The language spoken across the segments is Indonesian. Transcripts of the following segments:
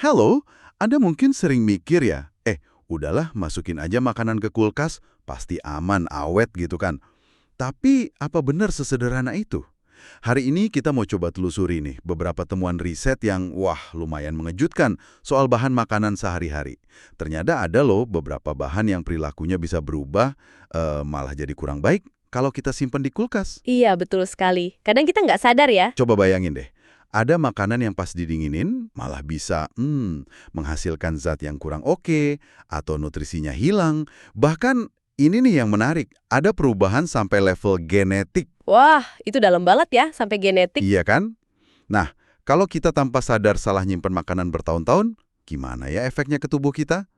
Halo, Anda mungkin sering mikir ya, udahlah masukin aja makanan ke kulkas, pasti aman, awet gitu kan. Tapi apa benar sesederhana itu? Hari ini kita mau coba telusuri nih beberapa temuan riset yang lumayan mengejutkan soal bahan makanan sehari-hari. Ternyata ada loh beberapa bahan yang perilakunya bisa berubah, malah jadi kurang baik kalau kita simpan di kulkas. Iya, betul sekali. Kadang kita nggak sadar ya. Coba bayangin deh, ada makanan yang pas didinginin malah bisa menghasilkan zat yang kurang oke, atau nutrisinya hilang. Bahkan ini nih yang menarik, ada perubahan sampai level genetik. Wah, itu dalam banget ya, sampai genetik. Iya kan? Nah, kalau kita tanpa sadar salah nyimpen makanan bertahun-tahun, gimana ya efeknya ke tubuh kita?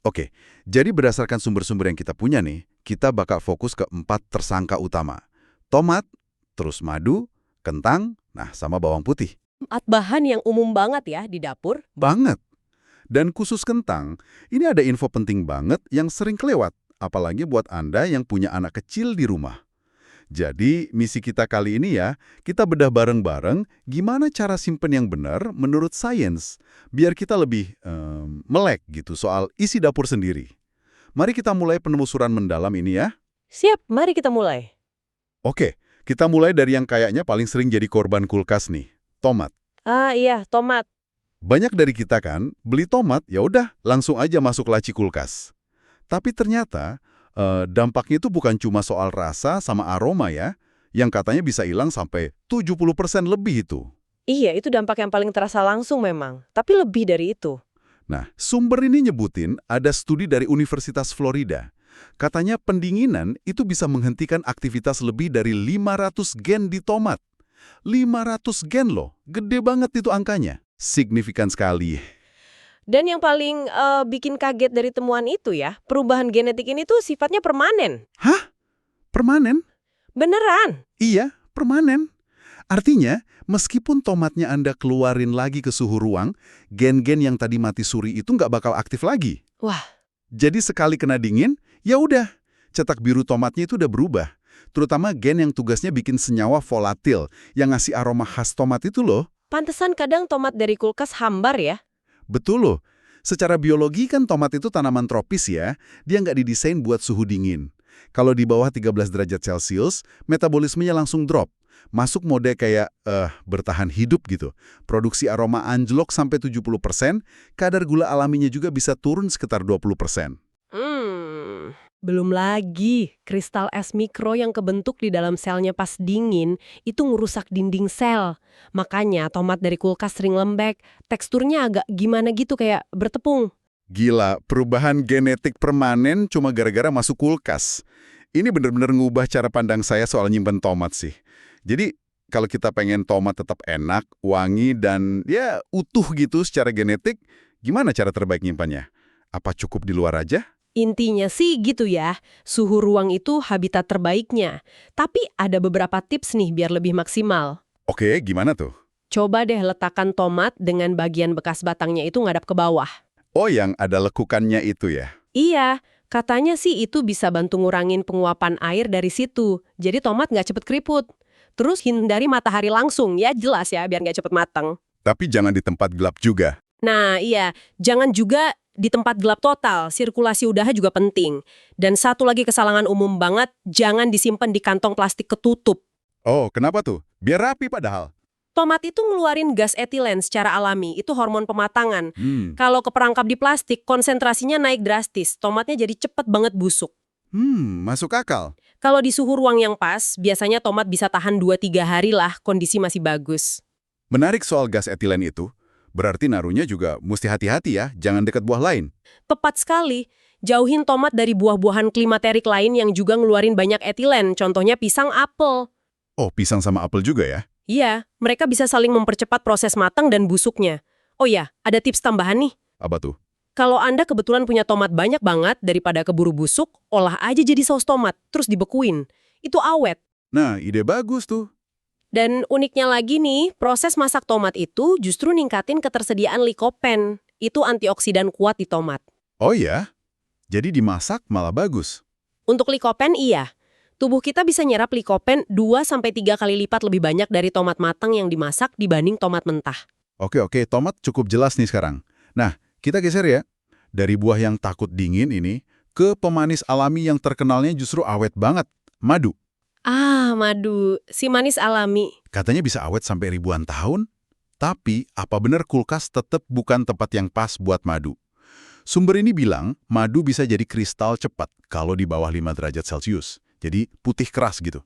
Oke, jadi berdasarkan sumber-sumber yang kita punya nih, kita bakal fokus ke 4 tersangka utama. Tomat, terus madu, kentang, sama bawang putih. 4 bahan yang umum banget ya di dapur. Banget. Dan khusus kentang, ini ada info penting banget yang sering kelewat, apalagi buat Anda yang punya anak kecil di rumah. Jadi, misi kita kali ini ya, kita bedah bareng-bareng gimana cara simpen yang benar menurut sains, biar kita lebih melek gitu soal isi dapur sendiri. Mari kita mulai penelusuran mendalam ini ya. Siap, mari kita mulai. Oke, kita mulai dari yang kayaknya paling sering jadi korban kulkas nih, tomat. Ah iya, tomat. Banyak dari kita kan, beli tomat, ya udah langsung aja masuk laci kulkas. Tapi ternyata, dampaknya itu bukan cuma soal rasa sama aroma ya, yang katanya bisa hilang sampai 70% lebih itu. Iya, itu dampak yang paling terasa langsung memang. Tapi lebih dari itu. Nah, sumber ini nyebutin ada studi dari Universitas Florida. Katanya pendinginan itu bisa menghentikan aktivitas lebih dari 500 gen di tomat. 500 gen loh, gede banget itu angkanya. Signifikan sekali. Dan yang paling bikin kaget dari temuan itu ya, perubahan genetik ini tuh sifatnya permanen. Hah? Permanen? Beneran. Iya, permanen. Artinya, meskipun tomatnya Anda keluarin lagi ke suhu ruang, gen-gen yang tadi mati suri itu nggak bakal aktif lagi. Wah, Jadi sekali kena dingin, ya udah, cetak biru tomatnya itu udah berubah. Terutama gen yang tugasnya bikin senyawa volatil, yang ngasih aroma khas tomat itu loh. pantesan kadang tomat dari kulkas hambar ya. Betul loh. Secara biologi kan tomat itu tanaman tropis ya, dia nggak didesain buat suhu dingin. Kalau di bawah 13 derajat Celcius, metabolismenya langsung drop. Masuk mode kayak, bertahan hidup gitu. Produksi aroma anjlok sampai 70%, kadar gula alaminya juga bisa turun sekitar 20%. Belum lagi, kristal es mikro yang kebentuk di dalam selnya pas dingin itu ngerusak dinding sel. Makanya tomat dari kulkas sering lembek, teksturnya agak gimana gitu kayak bertepung. Gila, perubahan genetik permanen cuma gara-gara masuk kulkas. Ini bener-bener ngubah cara pandang saya soal nyimpen tomat sih. Jadi, kalau kita pengen tomat tetap enak, wangi, dan ya utuh gitu secara genetik, gimana cara terbaik nyimpannya? Apa cukup di luar aja? Intinya sih gitu ya, suhu ruang itu habitat terbaiknya. Tapi ada beberapa tips nih biar lebih maksimal. Oke, gimana tuh? Coba deh letakkan tomat dengan bagian bekas batangnya itu ngadap ke bawah. Oh, yang ada lekukannya itu ya? Iya, katanya sih itu bisa bantu ngurangin penguapan air dari situ. Jadi tomat nggak cepet keriput. Terus hindari matahari langsung, ya jelas ya biar nggak cepet matang. Tapi jangan di tempat gelap juga. Nah iya, jangan juga di tempat gelap total, sirkulasi udara juga penting. Dan satu lagi kesalahan umum banget, jangan disimpan di kantong plastik ketutup. Oh, kenapa tuh? Biar rapi padahal. Tomat itu ngeluarin gas etilen secara alami, itu hormon pematangan. Kalau keperangkap di plastik, konsentrasinya naik drastis, tomatnya jadi cepet banget busuk. Masuk akal. Kalau di suhu ruang yang pas, biasanya tomat bisa tahan 2-3 hari lah, kondisi masih bagus. Menarik soal gas etilen itu. Berarti naruhnya juga mesti hati-hati ya, jangan dekat buah lain. Tepat sekali, jauhin tomat dari buah-buahan klimaterik lain yang juga ngeluarin banyak etilen, contohnya pisang, apel. Oh, pisang sama apel juga ya? Iya, mereka bisa saling mempercepat proses matang dan busuknya. Oh ya, ada tips tambahan nih. Apa tuh? Kalau Anda kebetulan punya tomat banyak banget daripada keburu busuk, olah aja jadi saus tomat, terus dibekuin. Itu awet. Nah, ide bagus tuh. Dan uniknya lagi nih, proses masak tomat itu justru ningkatin ketersediaan likopen. Itu antioksidan kuat di tomat. Oh ya? Jadi dimasak malah bagus. Untuk likopen iya. Tubuh kita bisa nyerap likopen 2-3 kali lipat lebih banyak dari tomat matang yang dimasak dibanding tomat mentah. Oke, tomat cukup jelas nih sekarang. Nah, kita geser ya. Dari buah yang takut dingin ini ke pemanis alami yang terkenalnya justru awet banget, madu. Ah, madu, si manis alami. Katanya bisa awet sampai ribuan tahun. Tapi, apa benar kulkas tetap bukan tempat yang pas buat madu? Sumber ini bilang, madu bisa jadi kristal cepat kalau di bawah 5 derajat Celcius. Jadi, putih keras gitu.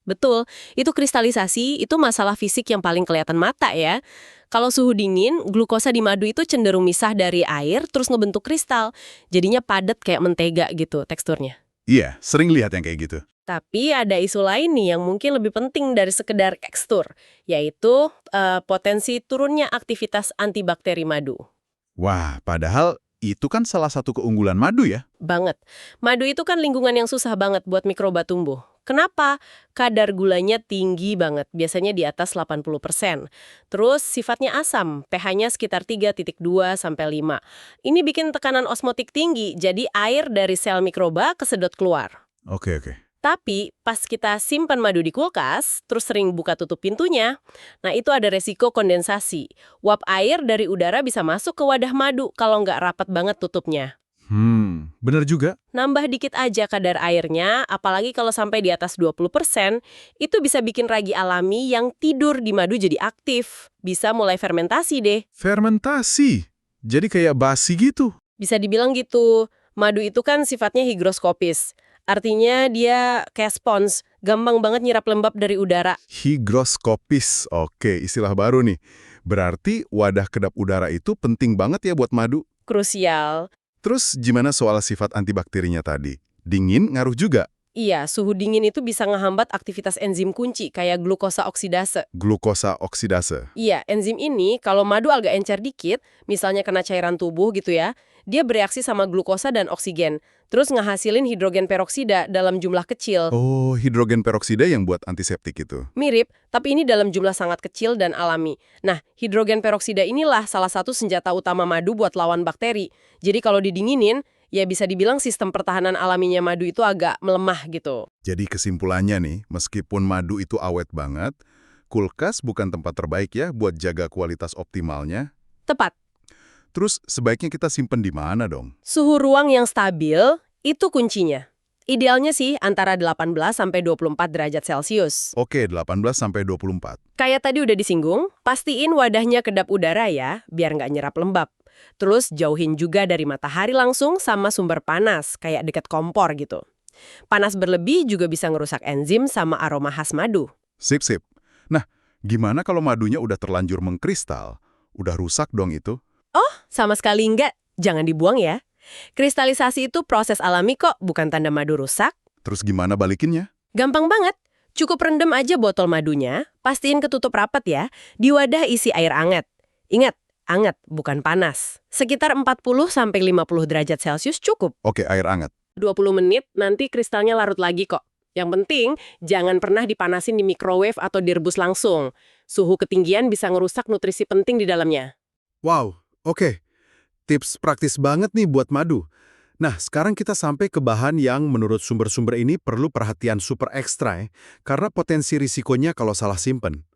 Betul, itu kristalisasi, itu masalah fisik yang paling kelihatan mata ya. Kalau suhu dingin, glukosa di madu itu cenderung misah dari air terus ngebentuk kristal. Jadinya padat kayak mentega gitu teksturnya. Iya, sering lihat yang kayak gitu. Tapi ada isu lain nih yang mungkin lebih penting dari sekedar tekstur, yaitu potensi turunnya aktivitas antibakteri madu. Wah, padahal itu kan salah satu keunggulan madu ya. Banget. Madu itu kan lingkungan yang susah banget buat mikroba tumbuh. Kenapa? Kadar gulanya tinggi banget, biasanya di atas 80%. Terus sifatnya asam, pH-nya sekitar 3,2–5. Ini bikin tekanan osmotik tinggi, jadi air dari sel mikroba kesedot keluar. Oke. Tapi pas kita simpan madu di kulkas, terus sering buka tutup pintunya, nah itu ada resiko kondensasi. Uap air dari udara bisa masuk ke wadah madu kalau nggak rapat banget tutupnya. Bener juga. Nambah dikit aja kadar airnya, apalagi kalau sampai di atas 20%, itu bisa bikin ragi alami yang tidur di madu jadi aktif. Bisa mulai fermentasi deh. Fermentasi. Jadi kayak basi gitu. Bisa dibilang gitu, madu itu kan sifatnya higroskopis. Artinya dia kayak spons, gampang banget nyerap lembab dari udara. Higroskopis. Oke, istilah baru nih. Berarti wadah kedap udara itu penting banget ya buat madu. Krusial. Terus gimana soal sifat antibakterinya tadi? Dingin ngaruh juga? Iya, suhu dingin itu bisa ngehambat aktivitas enzim kunci kayak glukosa oksidase. Glukosa oksidase. Iya, enzim ini kalau madu agak encer dikit, misalnya kena cairan tubuh gitu ya, dia bereaksi sama glukosa dan oksigen, terus ngehasilin hidrogen peroksida dalam jumlah kecil. Oh, hidrogen peroksida yang buat antiseptik itu. Mirip, tapi ini dalam jumlah sangat kecil dan alami. Nah, hidrogen peroksida inilah salah satu senjata utama madu buat lawan bakteri. Jadi kalau didinginin, ya bisa dibilang sistem pertahanan alaminya madu itu agak melemah gitu. Jadi kesimpulannya nih, meskipun madu itu awet banget, kulkas bukan tempat terbaik ya buat jaga kualitas optimalnya. Tepat. Terus sebaiknya kita simpen di mana dong? Suhu ruang yang stabil, itu kuncinya. Idealnya sih antara 18–24 derajat Celcius. Oke, 18–24. Kayak tadi udah disinggung, pastiin wadahnya kedap udara ya, biar nggak nyerap lembab. Terus jauhin juga dari matahari langsung sama sumber panas, kayak deket kompor gitu. Panas berlebih juga bisa ngerusak enzim sama aroma khas madu. Sip. Nah, gimana kalau madunya udah terlanjur mengkristal? Udah rusak dong itu? Oh, sama sekali nggak. Jangan dibuang ya. Kristalisasi itu proses alami kok, bukan tanda madu rusak. Terus gimana balikinnya? Gampang banget. Cukup rendam aja botol madunya, pastiin ketutup rapat ya, di wadah isi air anget. Ingat, anget, bukan panas. Sekitar 40–50 derajat Celcius cukup. Oke, air hangat. 20 menit, nanti kristalnya larut lagi kok. Yang penting, jangan pernah dipanasin di microwave atau direbus langsung. Suhu ketinggian bisa ngerusak nutrisi penting di dalamnya. Wow, oke. Tips praktis banget nih buat madu. Nah, sekarang kita sampai ke bahan yang menurut sumber-sumber ini perlu perhatian super ekstra ya, karena potensi risikonya kalau salah simpen.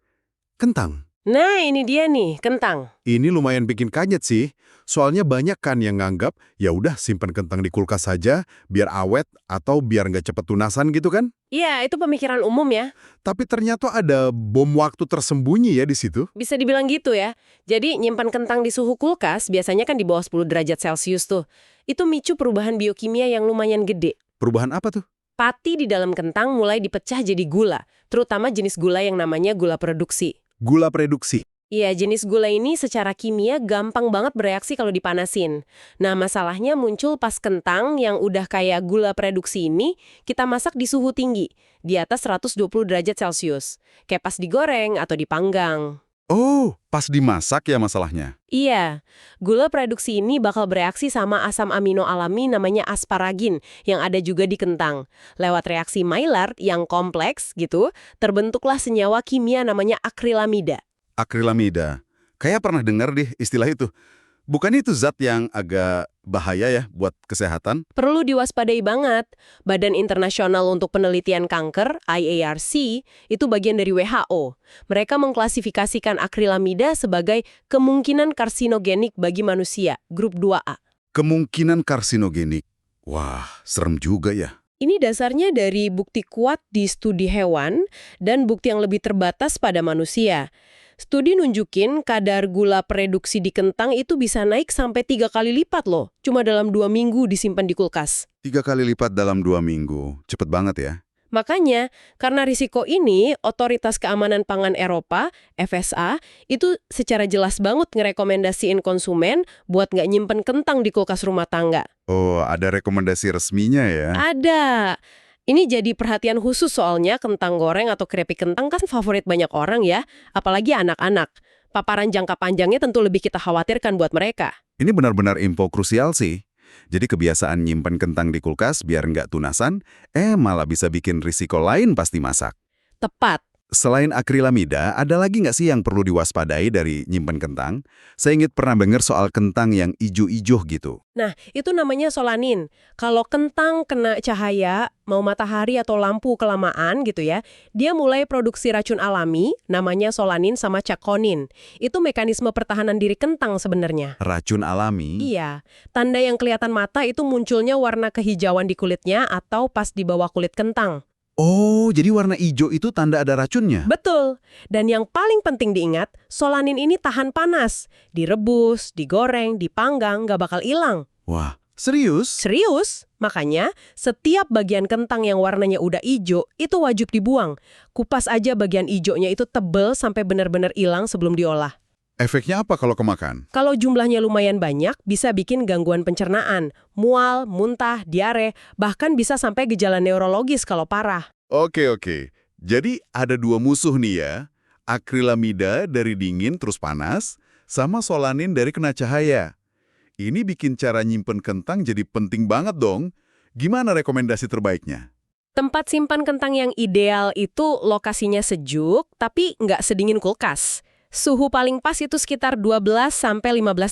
Kentang. Nah, ini dia nih, kentang. Ini lumayan bikin kaget sih, soalnya banyak kan yang nganggap, ya udah simpen kentang di kulkas saja, biar awet atau biar nggak cepet tunasan gitu kan? Iya, itu pemikiran umum ya. Tapi ternyata ada bom waktu tersembunyi ya di situ. Bisa dibilang gitu ya. Jadi, nyimpan kentang di suhu kulkas biasanya kan di bawah 10 derajat Celcius tuh. Itu micu perubahan biokimia yang lumayan gede. Perubahan apa tuh? Pati di dalam kentang mulai dipecah jadi gula, terutama jenis gula yang namanya gula produksi. Gula reduksi. Iya, jenis gula ini secara kimia gampang banget bereaksi kalau dipanasin. Nah, masalahnya muncul pas kentang yang udah kayak gula produksi ini, kita masak di suhu tinggi, di atas 120 derajat Celcius. Kayak pas digoreng atau dipanggang. Oh, pas dimasak ya masalahnya. Iya, gula produksi ini bakal bereaksi sama asam amino alami namanya asparagin yang ada juga di kentang. Lewat reaksi Maillard yang kompleks gitu, terbentuklah senyawa kimia namanya akrilamida. Akrilamida. Kayak pernah dengar deh istilah itu. Bukan itu zat yang agak bahaya ya buat kesehatan? Perlu diwaspadai banget. Badan Internasional untuk Penelitian Kanker, IARC, itu bagian dari WHO. Mereka mengklasifikasikan akrilamida sebagai kemungkinan karsinogenik bagi manusia, grup 2A. Kemungkinan karsinogenik. Wah, serem juga ya. Ini dasarnya dari bukti kuat di studi hewan dan bukti yang lebih terbatas pada manusia. Studi nunjukin kadar gula reduksi di kentang itu bisa naik sampai 3 kali lipat loh, cuma dalam 2 minggu disimpan di kulkas. 3 kali lipat dalam 2 minggu. Cepet banget ya. Makanya, karena risiko ini, Otoritas Keamanan Pangan Eropa, FSA, itu secara jelas banget ngerekomendasiin konsumen buat nggak nyimpen kentang di kulkas rumah tangga. Oh, ada rekomendasi resminya ya? Ada. Ini jadi perhatian khusus soalnya kentang goreng atau keripik kentang kan favorit banyak orang ya, apalagi anak-anak. Paparan jangka panjangnya tentu lebih kita khawatirkan buat mereka. Ini benar-benar info krusial sih. Jadi kebiasaan nyimpen kentang di kulkas biar nggak tunasan, malah bisa bikin risiko lain pasti masak. Tepat. Selain akrilamida, ada lagi nggak sih yang perlu diwaspadai dari nyimpen kentang? Saya ingat pernah dengar soal kentang yang ijo-ijo gitu. Nah, itu namanya solanin. Kalau kentang kena cahaya, mau matahari atau lampu kelamaan gitu ya, dia mulai produksi racun alami, namanya solanin sama chakonin. Itu mekanisme pertahanan diri kentang sebenarnya. Racun alami? Iya, tanda yang kelihatan mata itu munculnya warna kehijauan di kulitnya atau pas di bawah kulit kentang. Oh, jadi warna ijo itu tanda ada racunnya? Betul. Dan yang paling penting diingat, solanin ini tahan panas. Direbus, digoreng, dipanggang, nggak bakal hilang. Wah, serius? Serius? Makanya, setiap bagian kentang yang warnanya udah ijo, itu wajib dibuang. Kupas aja bagian ijonya itu tebel sampai benar-benar hilang sebelum diolah. Efeknya apa kalau kemakan? Kalau jumlahnya lumayan banyak, bisa bikin gangguan pencernaan, mual, muntah, diare, bahkan bisa sampai gejala neurologis kalau parah. Oke. Jadi ada 2 musuh nih ya. Akrilamida dari dingin terus panas, sama solanin dari kena cahaya. Ini bikin cara nyimpen kentang jadi penting banget dong. Gimana rekomendasi terbaiknya? Tempat simpan kentang yang ideal itu lokasinya sejuk, tapi nggak sedingin kulkas. Suhu paling pas itu sekitar 12-15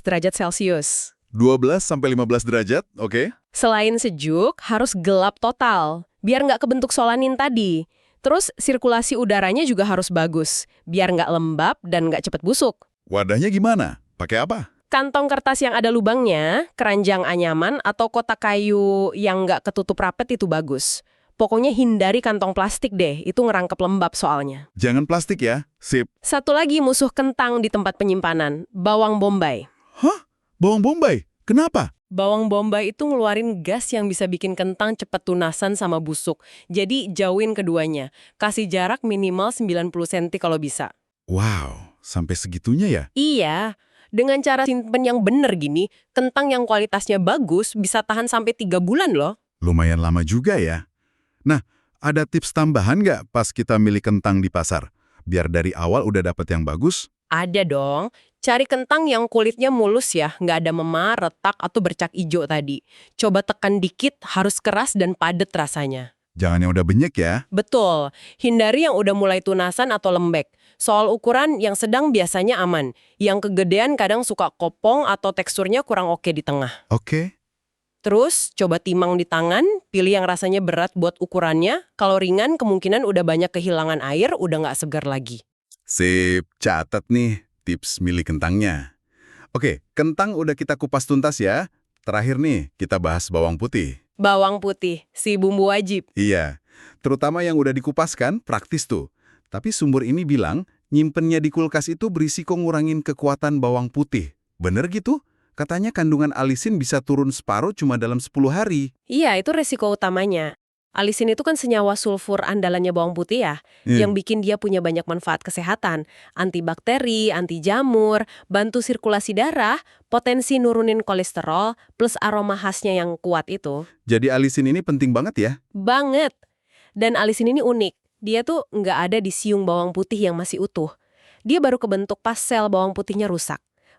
derajat Celcius. 12-15 derajat, oke? Selain sejuk, harus gelap total, biar nggak kebentuk solanin tadi. Terus sirkulasi udaranya juga harus bagus, biar nggak lembab dan nggak cepet busuk. Wadahnya gimana? Pakai apa? Kantong kertas yang ada lubangnya, keranjang anyaman, atau kotak kayu yang nggak ketutup rapet itu bagus. Pokoknya hindari kantong plastik deh, itu ngerangkep lembab soalnya. Jangan plastik ya, sip. Satu lagi musuh kentang di tempat penyimpanan, bawang bombay. Hah? Bawang bombay? Kenapa? Bawang bombay itu ngeluarin gas yang bisa bikin kentang cepet tunasan sama busuk. Jadi jauhin keduanya. Kasih jarak minimal 90 cm kalau bisa. Wow, sampai segitunya ya? Iya, dengan cara simpen yang bener gini, kentang yang kualitasnya bagus bisa tahan sampai 3 bulan loh. Lumayan lama juga ya. Nah, ada tips tambahan nggak pas kita milih kentang di pasar? Biar dari awal udah dapet yang bagus? Ada dong. Cari kentang yang kulitnya mulus ya, nggak ada memar, retak, atau bercak ijo tadi. Coba tekan dikit, harus keras dan padat rasanya. Jangan yang udah benyek ya. Betul. Hindari yang udah mulai tunasan atau lembek. Soal ukuran, yang sedang biasanya aman. Yang kegedean kadang suka kopong atau teksturnya kurang oke di tengah. Oke. Terus, coba timang di tangan, pilih yang rasanya berat buat ukurannya. Kalau ringan, kemungkinan udah banyak kehilangan air, udah nggak segar lagi. Sip, catat nih tips milih kentangnya. Oke, kentang udah kita kupas tuntas ya. Terakhir nih, kita bahas bawang putih. Bawang putih, si bumbu wajib. Iya, terutama yang udah dikupas kan, praktis tuh. Tapi sumber ini bilang, nyimpennya di kulkas itu berisiko ngurangin kekuatan bawang putih. Bener gitu? Katanya kandungan alisin bisa turun separuh cuma dalam 10 hari. Iya, itu resiko utamanya. Alisin itu kan senyawa sulfur andalannya bawang putih ya, yang bikin dia punya banyak manfaat kesehatan. Antibakteri, anti jamur, bantu sirkulasi darah, potensi nurunin kolesterol, plus aroma khasnya yang kuat itu. Jadi alisin ini penting banget ya? Banget! Dan alisin ini unik. Dia tuh nggak ada di siung bawang putih yang masih utuh. Dia baru kebentuk pas sel bawang putihnya rusak.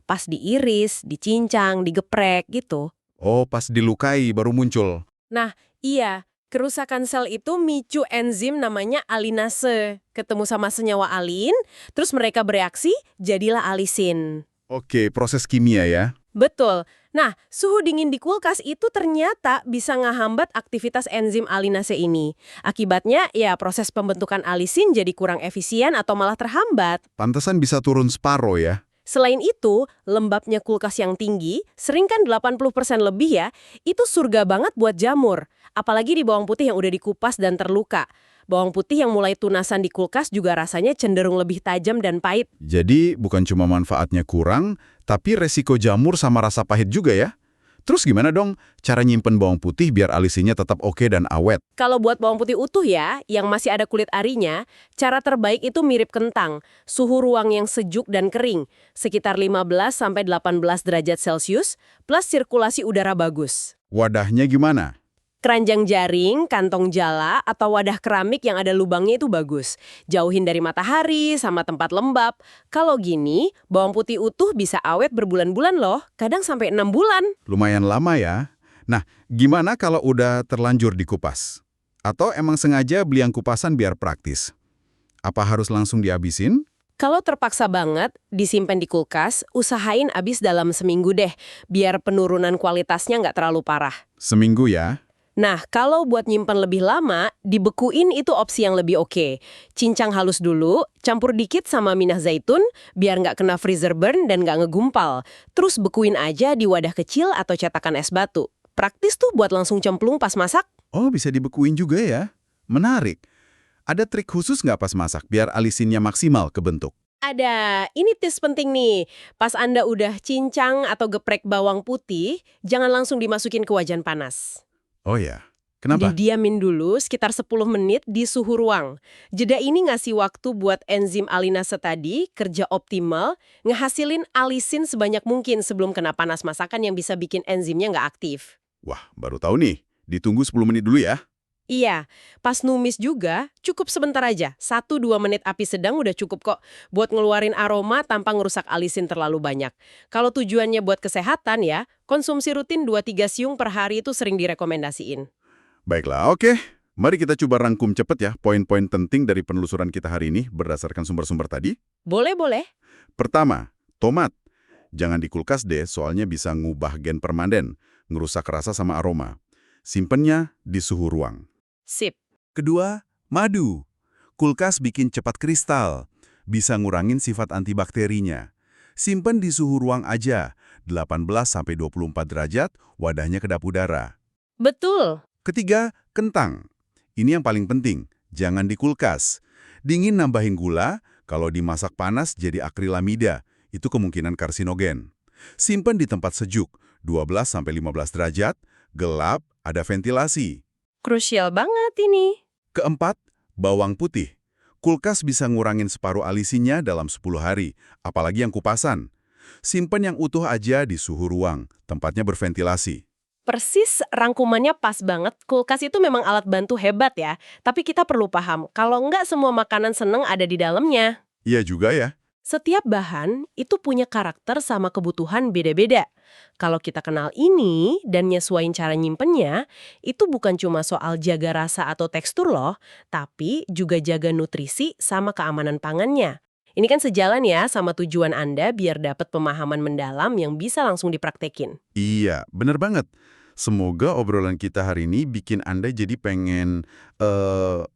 Pas diiris, dicincang, digeprek gitu. Oh, pas dilukai baru muncul. Nah, iya. Kerusakan sel itu micu enzim namanya alinase. Ketemu sama senyawa alin, terus mereka bereaksi, jadilah alisin. Oke, proses kimia ya. Betul. Nah, suhu dingin di kulkas itu ternyata bisa ngehambat aktivitas enzim alinase ini. Akibatnya, ya proses pembentukan alisin jadi kurang efisien atau malah terhambat. Pantesan bisa turun separuh ya. Selain itu, lembabnya kulkas yang tinggi, sering kan 80% lebih ya, itu surga banget buat jamur. Apalagi di bawang putih yang udah dikupas dan terluka. Bawang putih yang mulai tunasan di kulkas juga rasanya cenderung lebih tajam dan pahit. Jadi bukan cuma manfaatnya kurang, tapi resiko jamur sama rasa pahit juga ya. Terus gimana dong cara nyimpen bawang putih biar alisinnya tetap oke dan awet? Kalau buat bawang putih utuh ya, yang masih ada kulit arinya, cara terbaik itu mirip kentang. Suhu ruang yang sejuk dan kering, sekitar 15-18 derajat Celcius, plus sirkulasi udara bagus. Wadahnya gimana? Keranjang jaring, kantong jala, atau wadah keramik yang ada lubangnya itu bagus. Jauhin dari matahari sama tempat lembab. Kalau gini, bawang putih utuh bisa awet berbulan-bulan loh, kadang sampai 6 bulan. Lumayan lama ya. Nah, gimana kalau udah terlanjur dikupas? Atau emang sengaja beli yang kupasan biar praktis? Apa harus langsung dihabisin? Kalau terpaksa banget, disimpan di kulkas, usahain habis dalam seminggu deh, biar penurunan kualitasnya nggak terlalu parah. Seminggu ya? Nah, kalau buat nyimpan lebih lama, dibekuin itu opsi yang lebih oke. Cincang halus dulu, campur dikit sama minyak zaitun, biar nggak kena freezer burn dan nggak ngegumpal. Terus bekuin aja di wadah kecil atau cetakan es batu. Praktis tuh buat langsung cemplung pas masak. Oh, bisa dibekuin juga ya? Menarik. Ada trik khusus nggak pas masak biar alisinnya maksimal kebentuk? Ada, ini tips penting nih. Pas Anda udah cincang atau geprek bawang putih, jangan langsung dimasukin ke wajan panas. Oh ya, kenapa? Didiamin dulu sekitar 10 menit di suhu ruang. Jeda ini ngasih waktu buat enzim alinase tadi kerja optimal, ngehasilin alisin sebanyak mungkin sebelum kena panas masakan yang bisa bikin enzimnya nggak aktif. Wah, baru tahu nih. Ditunggu 10 menit dulu ya. Iya, pas numis juga cukup sebentar aja. 1-2 menit api sedang udah cukup kok buat ngeluarin aroma tanpa ngerusak alisin terlalu banyak. Kalau tujuannya buat kesehatan ya, konsumsi rutin 2-3 siung per hari itu sering direkomendasiin. Baiklah, oke. Mari kita coba rangkum cepet ya poin-poin penting dari penelusuran kita hari ini berdasarkan sumber-sumber tadi. Boleh. Pertama, tomat. Jangan di kulkas deh, soalnya bisa ngubah gen permanen, ngerusak rasa sama aroma. Simpennya di suhu ruang. Sip. Kedua, madu. Kulkas bikin cepat kristal, bisa ngurangin sifat antibakterinya. Simpen di suhu ruang aja, 18-24 derajat, wadahnya kedap udara. Betul. Ketiga, kentang. Ini yang paling penting, jangan di kulkas. Dingin nambahin gula, kalau dimasak panas jadi akrilamida, itu kemungkinan karsinogen. Simpen di tempat sejuk, 12-15 derajat, gelap, ada ventilasi. Krusial banget ini. Keempat, bawang putih. Kulkas bisa ngurangin separuh alisinnya dalam 10 hari, apalagi yang kupasan. Simpen yang utuh aja di suhu ruang, tempatnya berventilasi. Persis rangkumannya pas banget. Kulkas itu memang alat bantu hebat ya. Tapi kita perlu paham, kalau nggak semua makanan seneng ada di dalamnya. Iya juga ya. Setiap bahan itu punya karakter sama kebutuhan beda-beda. Kalau kita kenal ini dan nyesuaiin cara nyimpennya, itu bukan cuma soal jaga rasa atau tekstur loh, tapi juga jaga nutrisi sama keamanan pangannya. Ini kan sejalan ya sama tujuan Anda biar dapat pemahaman mendalam yang bisa langsung dipraktekin. Iya, bener banget. Semoga obrolan kita hari ini bikin Anda jadi pengen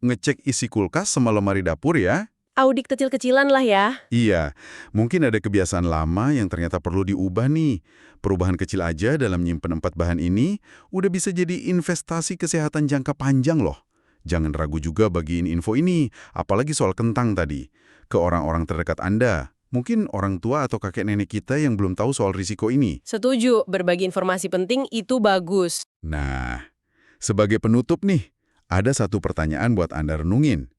ngecek isi kulkas sama lemari dapur ya. Audit kecil-kecilan lah ya. Iya, mungkin ada kebiasaan lama yang ternyata perlu diubah nih. Perubahan kecil aja dalam nyimpen 4 bahan ini udah bisa jadi investasi kesehatan jangka panjang loh. Jangan ragu juga bagiin info ini, apalagi soal kentang tadi, ke orang-orang terdekat Anda. Mungkin orang tua atau kakek nenek kita yang belum tahu soal risiko ini. Setuju, berbagi informasi penting itu bagus. Nah, sebagai penutup nih, ada satu pertanyaan buat Anda renungin.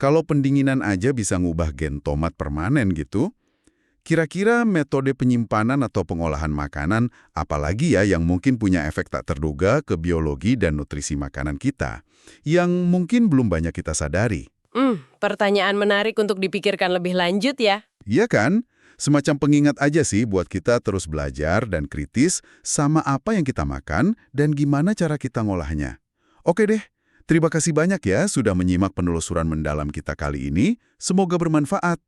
Kalau pendinginan aja bisa ngubah gen tomat permanen gitu, kira-kira metode penyimpanan atau pengolahan makanan apalagi ya yang mungkin punya efek tak terduga ke biologi dan nutrisi makanan kita, yang mungkin belum banyak kita sadari. Pertanyaan menarik untuk dipikirkan lebih lanjut ya. Iya kan? Semacam pengingat aja sih buat kita terus belajar dan kritis sama apa yang kita makan dan gimana cara kita ngolahnya. Oke deh. Terima kasih banyak ya sudah menyimak penelusuran mendalam kita kali ini. Semoga bermanfaat.